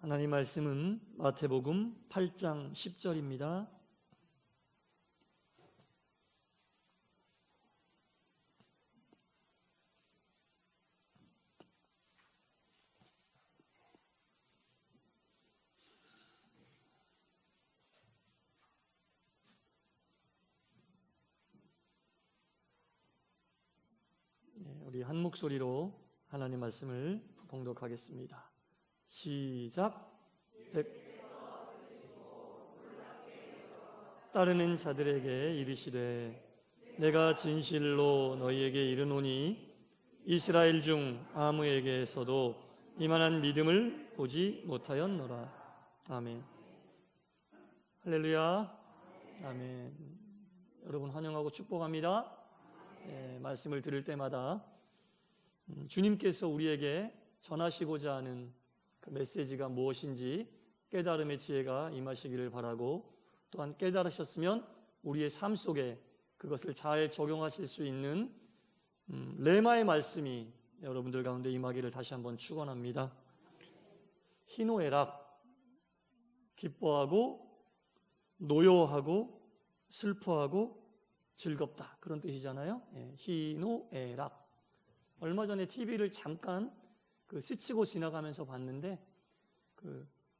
하나님 말씀은 마태복음 8장 10절입니다. 우리 한 목소리로 하나님 말씀을 봉독하겠습니다. 시작. 따르는 자들에게 이르시되 내가 진실로 너희에게 이르노니 이스라엘 중 아무에게서도 이만한 믿음을 보지 못하였노라. 아멘. 할렐루야. 아멘. 여러분 환영하고 축복합니다. 말씀을 들을 때마다 주님께서 우리에게 전하시고자 하는 그 메시지가 무엇인지 깨달음의 지혜가 임하시기를 바라고, 또한 깨달으셨으면 우리의 삶 속에 그것을 잘 적용하실 수 있는 레마의 말씀이 여러분들 가운데 임하기를 다시 한번 축원합니다. 희노애락, 기뻐하고 노여하고 슬퍼하고 즐겁다, 그런 뜻이잖아요. 희노애락. 얼마 전에 TV를 잠깐 스치고 지나가면서 봤는데,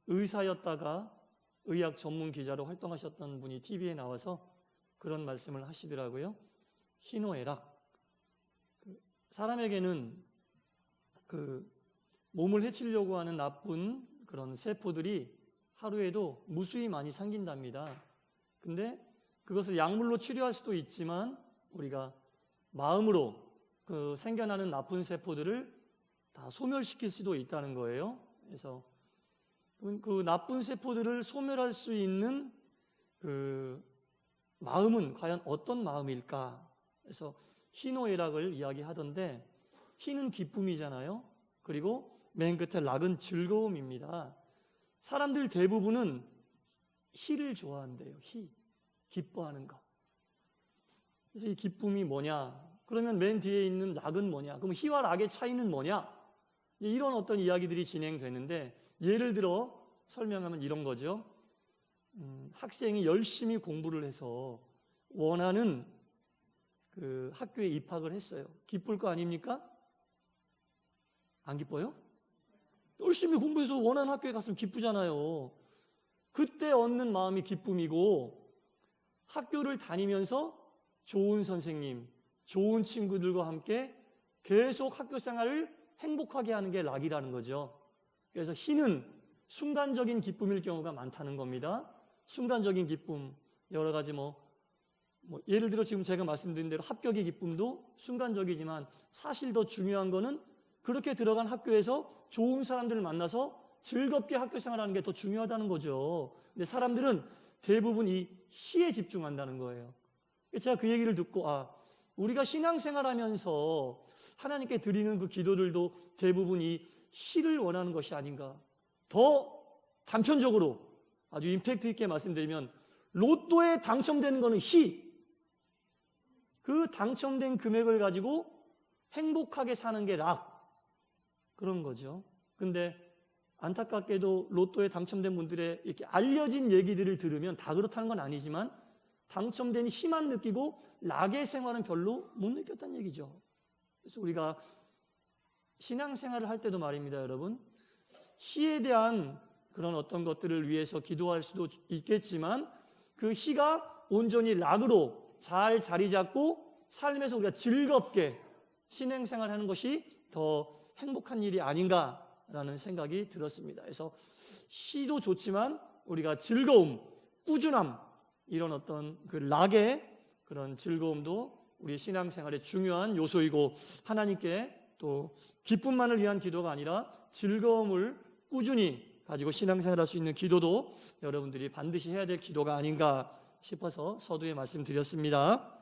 의사였다가 의학 전문 기자로 활동하셨던 분이 TV에 나와서 그런 말씀을 하시더라고요. 희노애락. 사람에게는 몸을 해치려고 하는 나쁜 그런 세포들이 하루에도 무수히 많이 생긴답니다. 근데 그것을 약물로 치료할 수도 있지만 우리가 마음으로 생겨나는 나쁜 세포들을 다 소멸시킬 수도 있다는 거예요. 그래서 그 나쁜 세포들을 소멸할 수 있는 그 마음은 과연 어떤 마음일까? 그래서 희노애락을 이야기하던데, 희는 기쁨이잖아요. 그리고 맨 끝에 락은 즐거움입니다. 사람들 대부분은 희를 좋아한대요. 희, 기뻐하는 것. 그래서 이 기쁨이 뭐냐? 그러면 맨 뒤에 있는 락은 뭐냐? 그럼 희와 락의 차이는 뭐냐? 이런 어떤 이야기들이 진행되는데, 예를 들어 설명하면 이런 거죠. 학생이 열심히 공부를 해서 원하는 그 학교에 입학을 했어요. 기쁠 거 아닙니까? 안 기뻐요? 열심히 공부해서 원하는 학교에 갔으면 기쁘잖아요. 그때 얻는 마음이 기쁨이고, 학교를 다니면서 좋은 선생님, 좋은 친구들과 함께 계속 학교 생활을 행복하게 하는 게 락이라는 거죠. 그래서 희는 순간적인 기쁨일 경우가 많다는 겁니다. 순간적인 기쁨, 여러 가지 예를 들어 지금 제가 말씀드린 대로 합격의 기쁨도 순간적이지만, 사실 더 중요한 거는 그렇게 들어간 학교에서 좋은 사람들을 만나서 즐겁게 학교 생활하는 게 더 중요하다는 거죠. 근데 사람들은 대부분 이 희에 집중한다는 거예요. 제가 그 얘기를 듣고, 우리가 신앙생활하면서 하나님께 드리는 그 기도들도 대부분 이 희를 원하는 것이 아닌가. 더 단편적으로 아주 임팩트 있게 말씀드리면, 로또에 당첨되는 거는 희. 그 당첨된 금액을 가지고 행복하게 사는 게 락. 그런 거죠. 근데 안타깝게도 로또에 당첨된 분들의 이렇게 알려진 얘기들을 들으면 다 그렇다는 건 아니지만, 당첨된 희만 느끼고 락의 생활은 별로 못 느꼈다는 얘기죠. 그래서 우리가 신앙생활을 할 때도 말입니다, 여러분. 희에 대한 그런 어떤 것들을 위해서 기도할 수도 있겠지만, 그 희가 온전히 락으로 잘 자리 잡고 삶에서 우리가 즐겁게 신앙생활하는 것이 더 행복한 일이 아닌가라는 생각이 들었습니다. 그래서 희도 좋지만 우리가 즐거움, 꾸준함, 이런 어떤 그 락의 그런 즐거움도 우리 신앙생활의 중요한 요소이고, 하나님께 또 기쁨만을 위한 기도가 아니라 즐거움을 꾸준히 가지고 신앙생활할 수 있는 기도도 여러분들이 반드시 해야 될 기도가 아닌가 싶어서 서두에 말씀드렸습니다.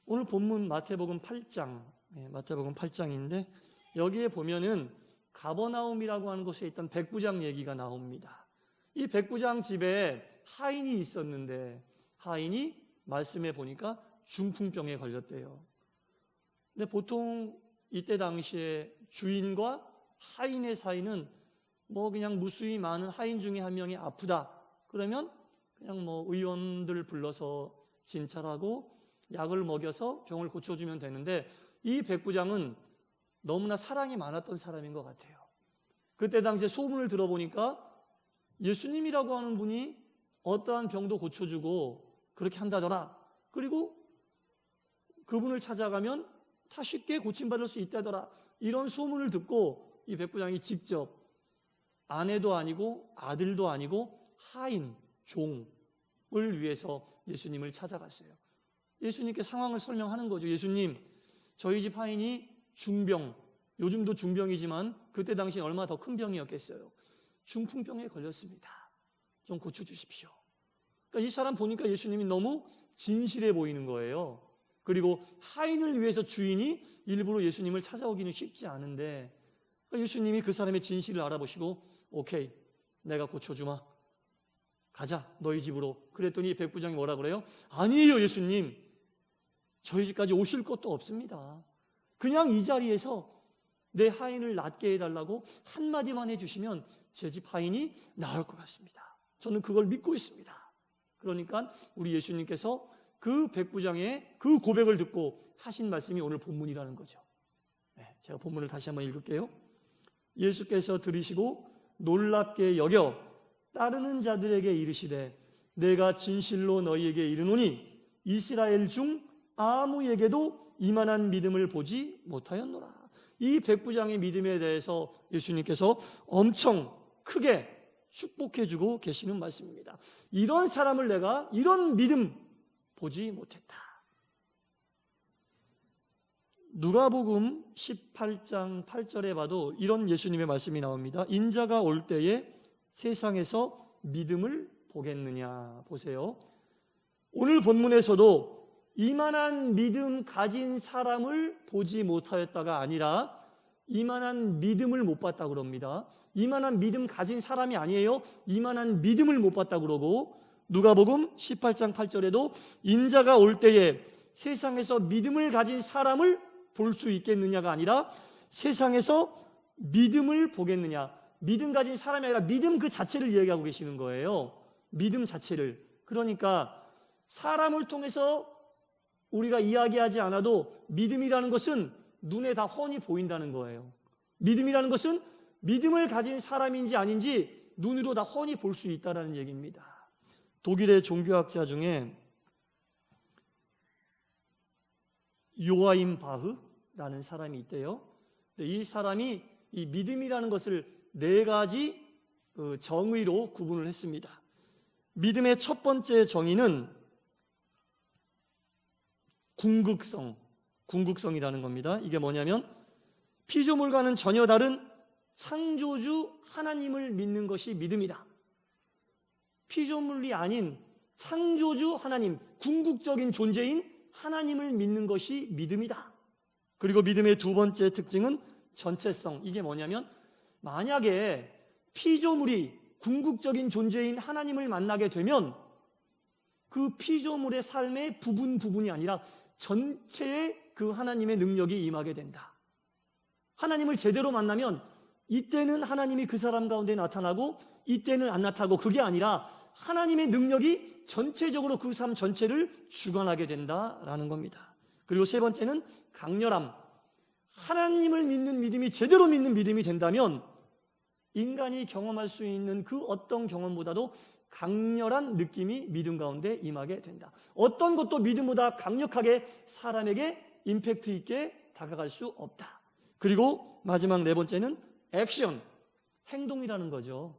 오늘 본문 마태복음 8장, 마태복음 8장인데, 여기에 보면은 가버나움이라고 하는 곳에 있던 백부장 얘기가 나옵니다. 이 백부장 집에 하인이 있었는데, 하인이 말씀해 보니까 중풍병에 걸렸대요. 근데 보통 이때 당시에 주인과 하인의 사이는 뭐 그냥 무수히 많은 하인 중에 한 명이 아프다. 그러면 그냥 뭐 의원들 불러서 진찰하고 약을 먹여서 병을 고쳐주면 되는데, 이 백부장은 너무나 사랑이 많았던 사람인 것 같아요. 그때 당시에 소문을 들어보니까 예수님이라고 하는 분이 어떠한 병도 고쳐주고 그렇게 한다더라. 그리고 그분을 찾아가면 다 쉽게 고침받을 수 있다더라. 이런 소문을 듣고 이 백부장이 직접 아내도 아니고 아들도 아니고 하인, 종을 위해서 예수님을 찾아갔어요. 예수님께 상황을 설명하는 거죠. 예수님, 저희 집 하인이 중병, 요즘도 중병이지만 그때 당시엔 얼마나 더 큰 병이었겠어요. 중풍병에 걸렸습니다. 좀 고쳐주십시오. 그러니까 이 사람 보니까 예수님이 너무 진실해 보이는 거예요. 그리고 하인을 위해서 주인이 일부러 예수님을 찾아오기는 쉽지 않은데, 그러니까 예수님이 그 사람의 진실을 알아보시고 오케이, 내가 고쳐주마. 가자, 너희 집으로. 그랬더니 백부장이 뭐라 그래요? 아니에요, 예수님. 저희 집까지 오실 것도 없습니다. 그냥 이 자리에서 내 하인을 낫게 해달라고 한마디만 해주시면 제 집 하인이 나을 것 같습니다. 저는 그걸 믿고 있습니다. 그러니까 우리 예수님께서 그 백부장의 그 고백을 듣고 하신 말씀이 오늘 본문이라는 거죠. 제가 본문을 다시 한번 읽을게요. 예수께서 들으시고 놀랍게 여겨 따르는 자들에게 이르시되 내가 진실로 너희에게 이르노니 이스라엘 중 아무에게도 이만한 믿음을 보지 못하였노라. 이 백부장의 믿음에 대해서 예수님께서 엄청 크게 축복해주고 계시는 말씀입니다. 이런 사람을 내가 이런 믿음 보지 못했다. 누가복음 18장 8절에 봐도 이런 예수님의 말씀이 나옵니다. 인자가 올 때에 세상에서 믿음을 보겠느냐. 보세요. 오늘 본문에서도 이만한 믿음 가진 사람을 보지 못하였다가 아니라 이만한 믿음을 못 봤다 그럽니다. 이만한 믿음 가진 사람이 아니에요. 이만한 믿음을 못 봤다 그러고, 누가복음 18장 8절에도 인자가 올 때에 세상에서 믿음을 가진 사람을 볼 수 있겠느냐가 아니라 세상에서 믿음을 보겠느냐. 믿음 가진 사람이 아니라 믿음 그 자체를 이야기하고 계시는 거예요. 믿음 자체를. 그러니까 사람을 통해서 우리가 이야기하지 않아도 믿음이라는 것은 눈에 다 훤히 보인다는 거예요. 믿음이라는 것은 믿음을 가진 사람인지 아닌지 눈으로 다 훤히 볼 수 있다는 얘기입니다. 독일의 종교학자 중에 요아임 바흐라는 사람이 있대요. 이 사람이 이 믿음이라는 것을 네 가지 정의로 구분을 했습니다. 믿음의 첫 번째 정의는 궁극성이라는 겁니다. 이게 뭐냐면 피조물과는 전혀 다른 창조주 하나님을 믿는 것이 믿음이다. 피조물이 아닌 창조주 하나님, 궁극적인 존재인 하나님을 믿는 것이 믿음이다. 그리고 믿음의 두 번째 특징은 전체성. 이게 뭐냐면 만약에 피조물이 궁극적인 존재인 하나님을 만나게 되면 그 피조물의 삶의 부분이 아니라 전체의 그 하나님의 능력이 임하게 된다. 하나님을 제대로 만나면 이때는 하나님이 그 사람 가운데 나타나고 이때는 안 나타나고, 그게 아니라 하나님의 능력이 전체적으로 그 삶 전체를 주관하게 된다라는 겁니다. 그리고 세 번째는 강렬함. 하나님을 믿는 믿음이 제대로 믿는 믿음이 된다면 인간이 경험할 수 있는 그 어떤 경험보다도 강렬한 느낌이 믿음 가운데 임하게 된다. 어떤 것도 믿음보다 강력하게 사람에게 임팩트 있게 다가갈 수 없다. 그리고 마지막 네 번째는 액션, 행동이라는 거죠.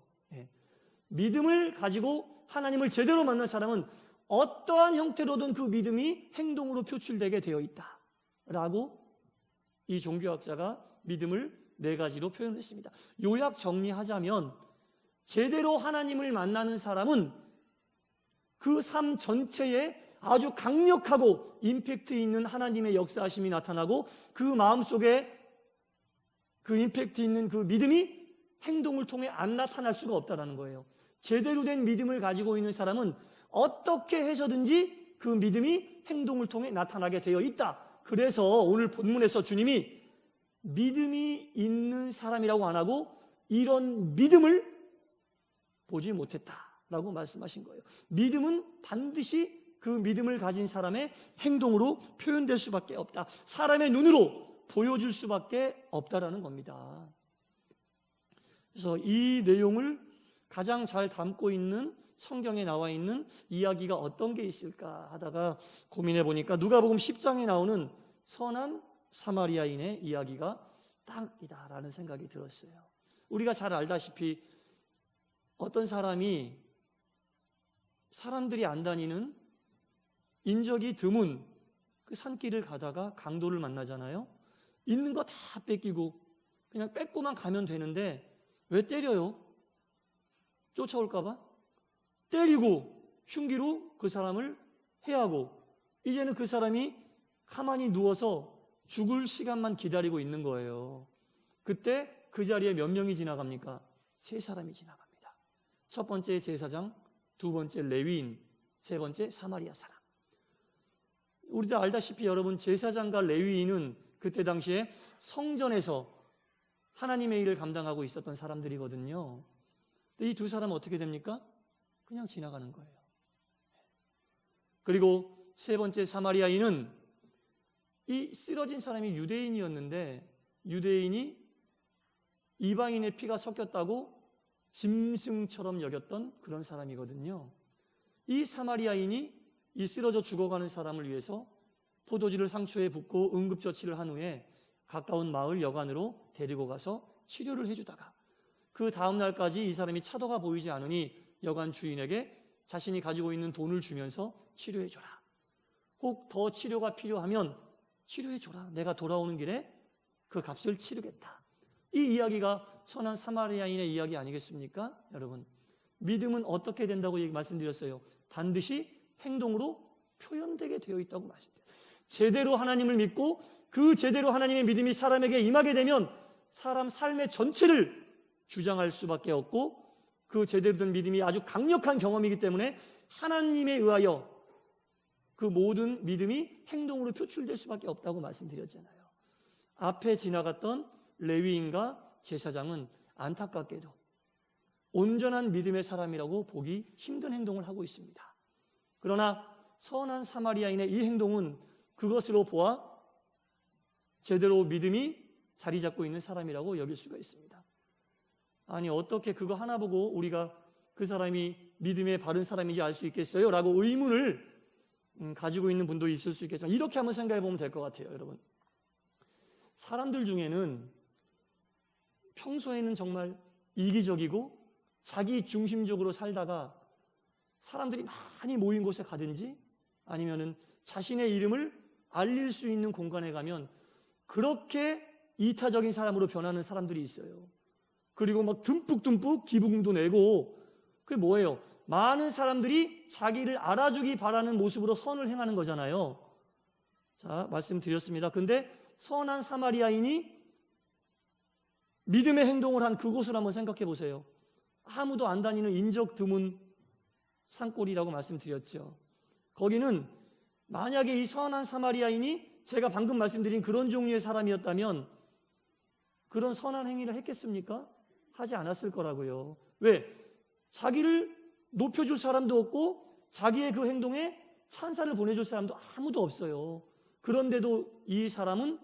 믿음을 가지고 하나님을 제대로 만난 사람은 어떠한 형태로든 그 믿음이 행동으로 표출되게 되어 있다 라고 이 종교학자가 믿음을 네 가지로 표현했습니다. 요약 정리하자면 제대로 하나님을 만나는 사람은 그 삶 전체에 아주 강력하고 임팩트 있는 하나님의 역사하심이 나타나고 그 마음속에 그 임팩트 있는 그 믿음이 행동을 통해 안 나타날 수가 없다는 거예요. 제대로 된 믿음을 가지고 있는 사람은 어떻게 해서든지 그 믿음이 행동을 통해 나타나게 되어 있다. 그래서 오늘 본문에서 주님이 믿음이 있는 사람이라고 안 하고 이런 믿음을 보지 못했다라고 말씀하신 거예요. 믿음은 반드시 그 믿음을 가진 사람의 행동으로 표현될 수밖에 없다. 사람의 눈으로 보여줄 수밖에 없다라는 겁니다. 그래서 이 내용을 가장 잘 담고 있는 성경에 나와 있는 이야기가 어떤 게 있을까 하다가 고민해 보니까 누가복음 10장에 나오는 선한 사마리아인의 이야기가 딱이다라는 생각이 들었어요. 우리가 잘 알다시피 어떤 사람이 사람들이 안 다니는 인적이 드문 그 산길을 가다가 강도를 만나잖아요. 있는 거 다 뺏기고 그냥 뺏고만 가면 되는데 왜 때려요? 쫓아올까 봐? 때리고 흉기로 그 사람을 해하고 이제는 그 사람이 가만히 누워서 죽을 시간만 기다리고 있는 거예요. 그때 그 자리에 몇 명이 지나갑니까? 3사람이 지나갑니다. 첫 번째 제사장, 두 번째 레위인, 세 번째 사마리아 사람. 우리도 알다시피 여러분, 제사장과 레위인은 그때 당시에 성전에서 하나님의 일을 감당하고 있었던 사람들이거든요. 이 두 사람은 어떻게 됩니까? 그냥 지나가는 거예요. 그리고 세 번째 사마리아인은 이 쓰러진 사람이 유대인이었는데 유대인이 이방인의 피가 섞였다고 짐승처럼 여겼던 그런 사람이거든요. 이 사마리아인이 이 쓰러져 죽어가는 사람을 위해서 포도주를 상추에 붓고 응급처치를 한 후에 가까운 마을 여관으로 데리고 가서 치료를 해주다가 그 다음 날까지 이 사람이 차도가 보이지 않으니 여관 주인에게 자신이 가지고 있는 돈을 주면서 치료해줘라. 혹 더 치료가 필요하면 치료해줘라. 내가 돌아오는 길에 그 값을 치르겠다. 이 이야기가 선한 사마리아인의 이야기 아니겠습니까? 여러분, 믿음은 어떻게 된다고 말씀드렸어요? 반드시 행동으로 표현되게 되어 있다고 말씀드려요. 제대로 하나님을 믿고 그 제대로 하나님의 믿음이 사람에게 임하게 되면 사람 삶의 전체를 주장할 수밖에 없고 그 제대로 된 믿음이 아주 강력한 경험이기 때문에 하나님에 의하여 그 모든 믿음이 행동으로 표출될 수밖에 없다고 말씀드렸잖아요. 앞에 지나갔던 레위인과 제사장은 안타깝게도 온전한 믿음의 사람이라고 보기 힘든 행동을 하고 있습니다. 그러나 선한 사마리아인의 이 행동은 그것으로 보아 제대로 믿음이 자리 잡고 있는 사람이라고 여길 수가 있습니다. 아니, 어떻게 그거 하나 보고 우리가 그 사람이 믿음의 바른 사람인지 알 수 있겠어요? 라고 의문을 가지고 있는 분도 있을 수 있겠지만 이렇게 한번 생각해 보면 될 것 같아요. 여러분, 사람들 중에는 평소에는 정말 이기적이고 자기 중심적으로 살다가 사람들이 많이 모인 곳에 가든지 아니면은 자신의 이름을 알릴 수 있는 공간에 가면 그렇게 이타적인 사람으로 변하는 사람들이 있어요. 그리고 막 듬뿍듬뿍 기부금도 내고, 그게 뭐예요? 많은 사람들이 자기를 알아주기 바라는 모습으로 선을 행하는 거잖아요. 자, 말씀드렸습니다. 근데 선한 사마리아인이 믿음의 행동을 한 그곳을 한번 생각해 보세요. 아무도 안 다니는 인적 드문 산골이라고 말씀드렸죠. 거기는 만약에 이 선한 사마리아인이 제가 방금 말씀드린 그런 종류의 사람이었다면 그런 선한 행위를 했겠습니까? 하지 않았을 거라고요. 왜? 자기를 높여줄 사람도 없고 자기의 그 행동에 찬사를 보내줄 사람도 아무도 없어요. 그런데도 이 사람은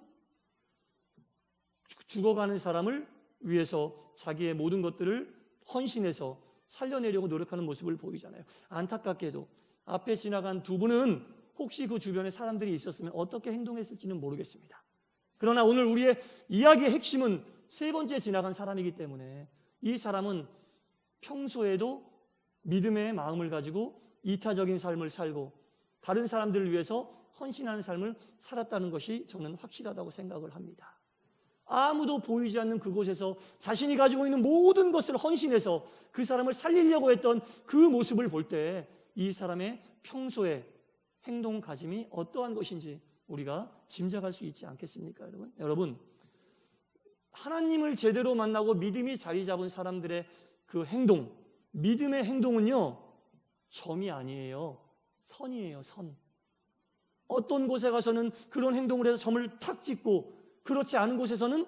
죽어가는 사람을 위해서 자기의 모든 것들을 헌신해서 살려내려고 노력하는 모습을 보이잖아요. 안타깝게도 앞에 지나간 두 분은 혹시 그 주변에 사람들이 있었으면 어떻게 행동했을지는 모르겠습니다. 그러나 오늘 우리의 이야기의 핵심은 세 번째 지나간 사람이기 때문에 이 사람은 평소에도 믿음의 마음을 가지고 이타적인 삶을 살고 다른 사람들을 위해서 헌신하는 삶을 살았다는 것이 저는 확실하다고 생각을 합니다. 아무도 보이지 않는 그곳에서 자신이 가지고 있는 모든 것을 헌신해서 그 사람을 살리려고 했던 그 모습을 볼 때 이 사람의 평소의 행동 가짐이 어떠한 것인지 우리가 짐작할 수 있지 않겠습니까, 여러분? 여러분, 하나님을 제대로 만나고 믿음이 자리 잡은 사람들의 그 행동, 믿음의 행동은요, 점이 아니에요. 선이에요, 선. 어떤 곳에 가서는 그런 행동을 해서 점을 탁 찍고 그렇지 않은 곳에서는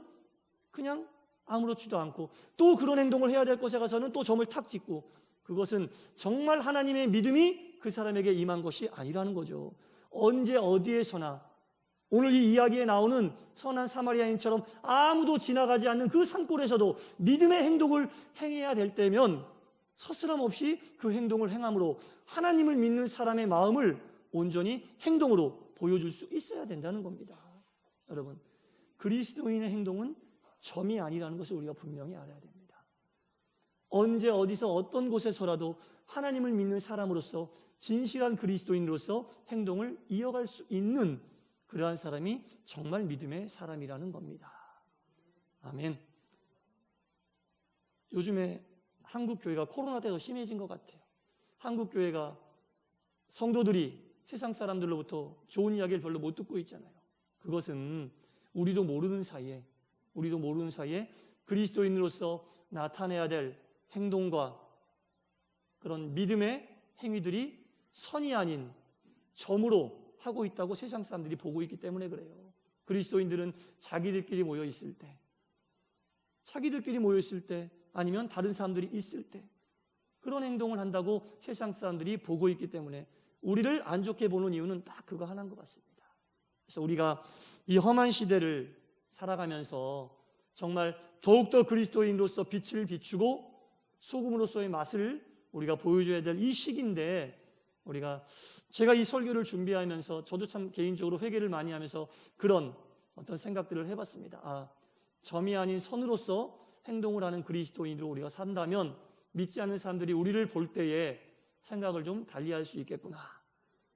그냥 아무렇지도 않고 또 그런 행동을 해야 될 곳에 가서는 또 점을 탁 찍고, 그것은 정말 하나님의 믿음이 그 사람에게 임한 것이 아니라는 거죠. 언제 어디에서나 오늘 이 이야기에 나오는 선한 사마리아인처럼 아무도 지나가지 않는 그 산골에서도 믿음의 행동을 행해야 될 때면 서스럼 없이 그 행동을 행함으로 하나님을 믿는 사람의 마음을 온전히 행동으로 보여줄 수 있어야 된다는 겁니다. 여러분, 그리스도인의 행동은 점이 아니라는 것을 우리가 분명히 알아야 됩니다. 언제 어디서 어떤 곳에서라도 하나님을 믿는 사람으로서, 진실한 그리스도인으로서 행동을 이어갈 수 있는 그러한 사람이 정말 믿음의 사람이라는 겁니다. 아멘. 요즘에 한국 교회가 코로나 때도 심해진 것 같아요. 한국 교회가 성도들이 세상 사람들로부터 좋은 이야기를 별로 못 듣고 있잖아요. 그것은 우리도 모르는 사이에 그리스도인으로서 나타내야 될 행동과 그런 믿음의 행위들이 선이 아닌 점으로 하고 있다고 세상 사람들이 보고 있기 때문에 그래요. 그리스도인들은 자기들끼리 모여 있을 때 아니면 다른 사람들이 있을 때 그런 행동을 한다고 세상 사람들이 보고 있기 때문에 우리를 안 좋게 보는 이유는 딱 그거 하나인 것 같습니다. 그래서 우리가 이 험한 시대를 살아가면서 정말 더욱더 그리스도인으로서 빛을 비추고 소금으로서의 맛을 우리가 보여줘야 될 이 시기인데, 제가 이 설교를 준비하면서 저도 참 개인적으로 회개를 많이 하면서 그런 어떤 생각들을 해봤습니다. 점이 아닌 선으로서 행동을 하는 그리스도인으로 우리가 산다면 믿지 않는 사람들이 우리를 볼 때에 생각을 좀 달리할 수 있겠구나.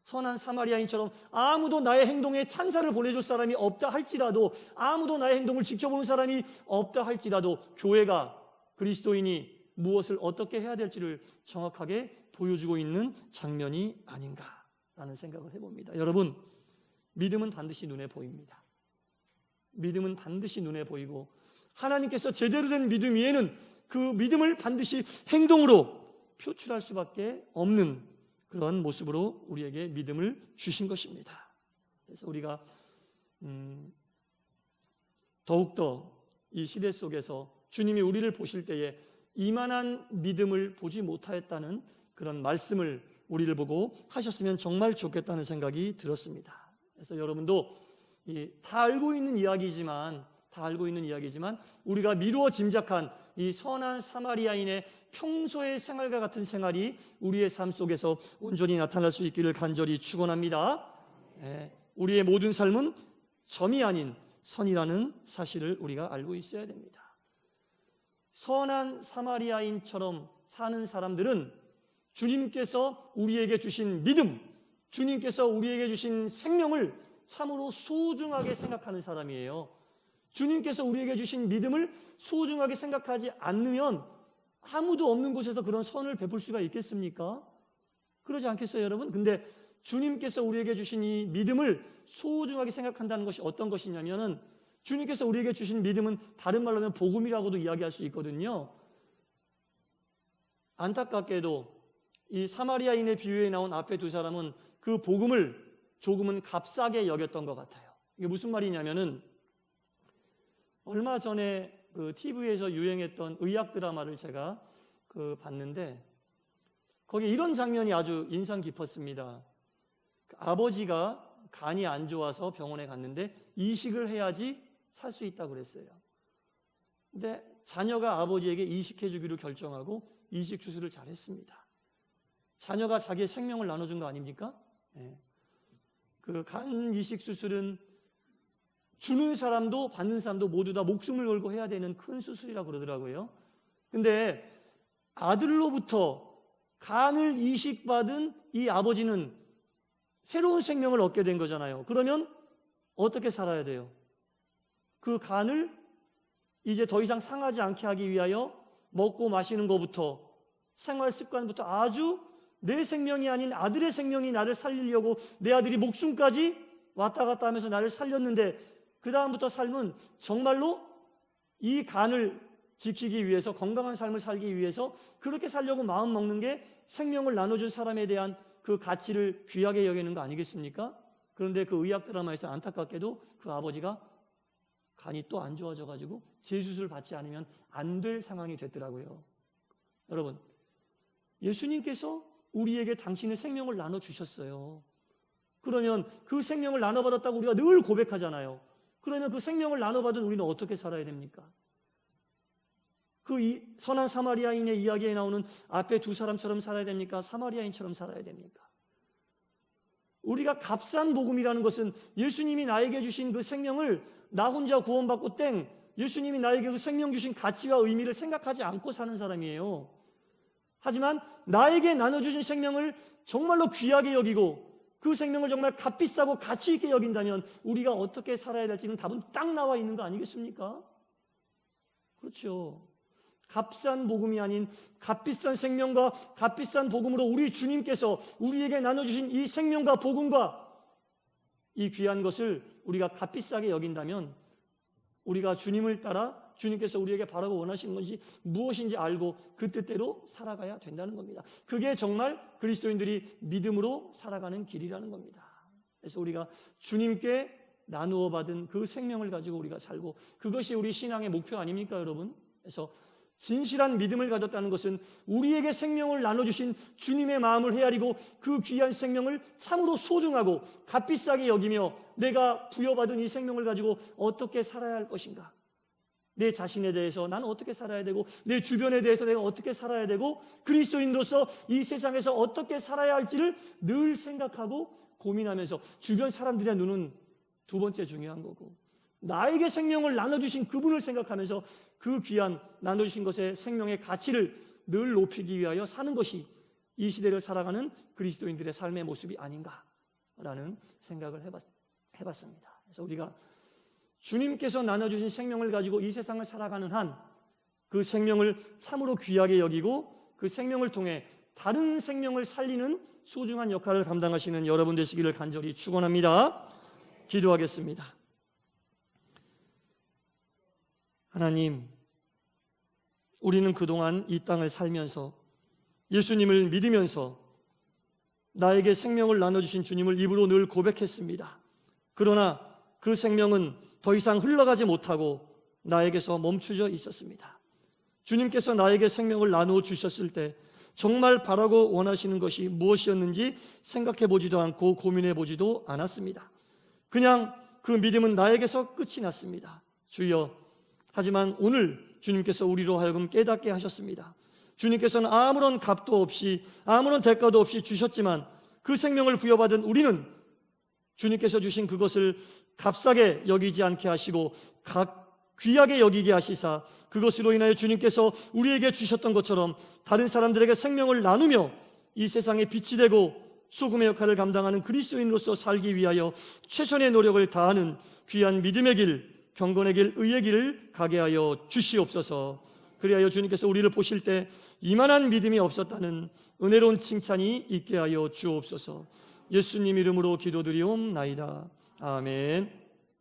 선한 사마리아인처럼 아무도 나의 행동에 찬사를 보내줄 사람이 없다 할지라도, 아무도 나의 행동을 지켜보는 사람이 없다 할지라도 교회가, 그리스도인이 무엇을 어떻게 해야 될지를 정확하게 보여주고 있는 장면이 아닌가라는 생각을 해봅니다. 여러분, 믿음은 반드시 눈에 보입니다. 믿음은 반드시 눈에 보이고 하나님께서 제대로 된 믿음 위에는 그 믿음을 반드시 행동으로 표출할 수밖에 없는 그런 모습으로 우리에게 믿음을 주신 것입니다. 그래서 우리가 더욱더 이 시대 속에서 주님이 우리를 보실 때에 이만한 믿음을 보지 못하였다는 그런 말씀을 우리를 보고 하셨으면 정말 좋겠다는 생각이 들었습니다. 그래서 여러분도 다 알고 있는 이야기지만 우리가 미루어 짐작한 이 선한 사마리아인의 평소의 생활과 같은 생활이 우리의 삶 속에서 온전히 나타날 수 있기를 간절히 축원합니다. 우리의 모든 삶은 점이 아닌 선이라는 사실을 우리가 알고 있어야 됩니다. 선한 사마리아인처럼 사는 사람들은 주님께서 우리에게 주신 믿음, 주님께서 우리에게 주신 생명을 참으로 소중하게 생각하는 사람이에요. 주님께서 우리에게 주신 믿음을 소중하게 생각하지 않으면 아무도 없는 곳에서 그런 선을 베풀 수가 있겠습니까? 그러지 않겠어요, 여러분? 근데 주님께서 우리에게 주신 이 믿음을 소중하게 생각한다는 것이 어떤 것이냐면은, 주님께서 우리에게 주신 믿음은 다른 말로 하면 복음이라고도 이야기할 수 있거든요. 안타깝게도 이 사마리아인의 비유에 나온 앞에 두 사람은 그 복음을 조금은 값싸게 여겼던 것 같아요. 이게 무슨 말이냐면은, 얼마 전에 그 TV에서 유행했던 의학 드라마를 제가 봤는데, 거기에 이런 장면이 아주 인상 깊었습니다. 아버지가 간이 안 좋아서 병원에 갔는데 이식을 해야지 살 수 있다고 그랬어요. 근데 자녀가 아버지에게 이식해 주기로 결정하고 이식 수술을 잘했습니다. 자녀가 자기의 생명을 나눠준 거 아닙니까? 그 간 이식 수술은 주는 사람도 받는 사람도 모두 다 목숨을 걸고 해야 되는 큰 수술이라고 그러더라고요. 근데 아들로부터 간을 이식받은 이 아버지는 새로운 생명을 얻게 된 거잖아요. 그러면 어떻게 살아야 돼요? 그 간을 이제 더 이상 상하지 않게 하기 위하여 먹고 마시는 것부터, 생활 습관부터, 아주 내 생명이 아닌 아들의 생명이 나를 살리려고 내 아들이 목숨까지 왔다 갔다 하면서 나를 살렸는데, 그 다음부터 삶은 정말로 이 간을 지키기 위해서, 건강한 삶을 살기 위해서 그렇게 살려고 마음 먹는 게 생명을 나눠준 사람에 대한 그 가치를 귀하게 여기는 거 아니겠습니까? 그런데 그 의학 드라마에서 안타깝게도 그 아버지가 간이 또 안 좋아져가지고 재수술 받지 않으면 안 될 상황이 됐더라고요. 여러분, 예수님께서 우리에게 당신의 생명을 나눠주셨어요. 그러면 그 생명을 나눠받았다고 우리가 늘 고백하잖아요. 그러면 그 생명을 나눠받은 우리는 어떻게 살아야 됩니까? 그 선한 사마리아인의 이야기에 나오는 앞에 두 사람처럼 살아야 됩니까? 사마리아인처럼 살아야 됩니까? 우리가 값싼 복음이라는 것은 예수님이 나에게 주신 그 생명을 나 혼자 구원받고 땡, 예수님이 나에게 그 생명 주신 가치와 의미를 생각하지 않고 사는 사람이에요. 하지만 나에게 나눠주신 생명을 정말로 귀하게 여기고 그 생명을 정말 값비싸고 가치 있게 여긴다면 우리가 어떻게 살아야 될지는 답은 딱 나와 있는 거 아니겠습니까? 그렇죠. 값싼 복음이 아닌 값비싼 생명과 값비싼 복음으로 우리 주님께서 우리에게 나눠주신 이 생명과 복음과 이 귀한 것을 우리가 값비싸게 여긴다면 우리가 주님을 따라 주님께서 우리에게 바라고 원하시는 것이 무엇인지 알고 그 뜻대로 살아가야 된다는 겁니다. 그게 정말 그리스도인들이 믿음으로 살아가는 길이라는 겁니다. 그래서 우리가 주님께 나누어 받은 그 생명을 가지고 우리가 살고 그것이 우리 신앙의 목표 아닙니까, 여러분? 그래서 진실한 믿음을 가졌다는 것은 우리에게 생명을 나눠주신 주님의 마음을 헤아리고 그 귀한 생명을 참으로 소중하고 값비싸게 여기며 내가 부여받은 이 생명을 가지고 어떻게 살아야 할 것인가, 내 자신에 대해서 나는 어떻게 살아야 되고 내 주변에 대해서 내가 어떻게 살아야 되고 그리스도인으로서 이 세상에서 어떻게 살아야 할지를 늘 생각하고 고민하면서 주변 사람들의 눈은 두 번째 중요한 거고 나에게 생명을 나눠주신 그분을 생각하면서 그 귀한 나눠주신 것의 생명의 가치를 늘 높이기 위하여 사는 것이 이 시대를 살아가는 그리스도인들의 삶의 모습이 아닌가라는 생각을 해봤습니다. 그래서 우리가 주님께서 나눠주신 생명을 가지고 이 세상을 살아가는 한 그 생명을 참으로 귀하게 여기고 그 생명을 통해 다른 생명을 살리는 소중한 역할을 감당하시는 여러분 되시기를 간절히 축원합니다. 기도하겠습니다. 하나님, 우리는 그동안 이 땅을 살면서 예수님을 믿으면서 나에게 생명을 나눠주신 주님을 입으로 늘 고백했습니다. 그러나 그 생명은 더 이상 흘러가지 못하고 나에게서 멈추져 있었습니다. 주님께서 나에게 생명을 나누어 주셨을 때 정말 바라고 원하시는 것이 무엇이었는지 생각해 보지도 않고 고민해 보지도 않았습니다. 그냥 그 믿음은 나에게서 끝이 났습니다. 주여, 하지만 오늘 주님께서 우리로 하여금 깨닫게 하셨습니다. 주님께서는 아무런 값도 없이 아무런 대가도 없이 주셨지만 그 생명을 부여받은 우리는 주님께서 주신 그것을 값싸게 여기지 않게 하시고 귀하게 여기게 하시사 그것으로 인하여 주님께서 우리에게 주셨던 것처럼 다른 사람들에게 생명을 나누며 이 세상에 빛이 되고 소금의 역할을 감당하는 그리스도인으로서 살기 위하여 최선의 노력을 다하는 귀한 믿음의 길, 경건의 길, 의의 길을 가게 하여 주시옵소서. 그리하여 주님께서 우리를 보실 때 이만한 믿음이 없었다는 은혜로운 칭찬이 있게 하여 주옵소서. 예수님 이름으로 기도드리옵나이다. 아멘.